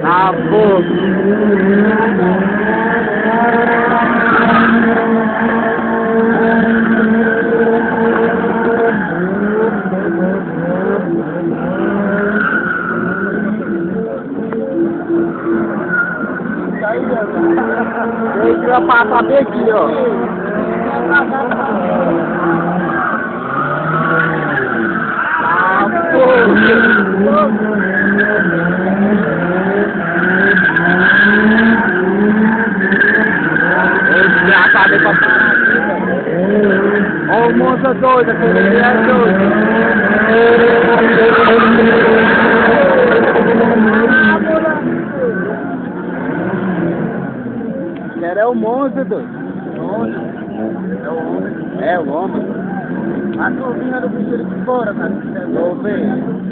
Ah, pô. Ele vai passar bem aqui, ó. Ah, pô. Engraçado pra parar aqui, velho. Ó o monstro doido, aquele ali é doido. É o monstro, doido. É o homem. A turminha do bicho de fora, cara. Vou ver.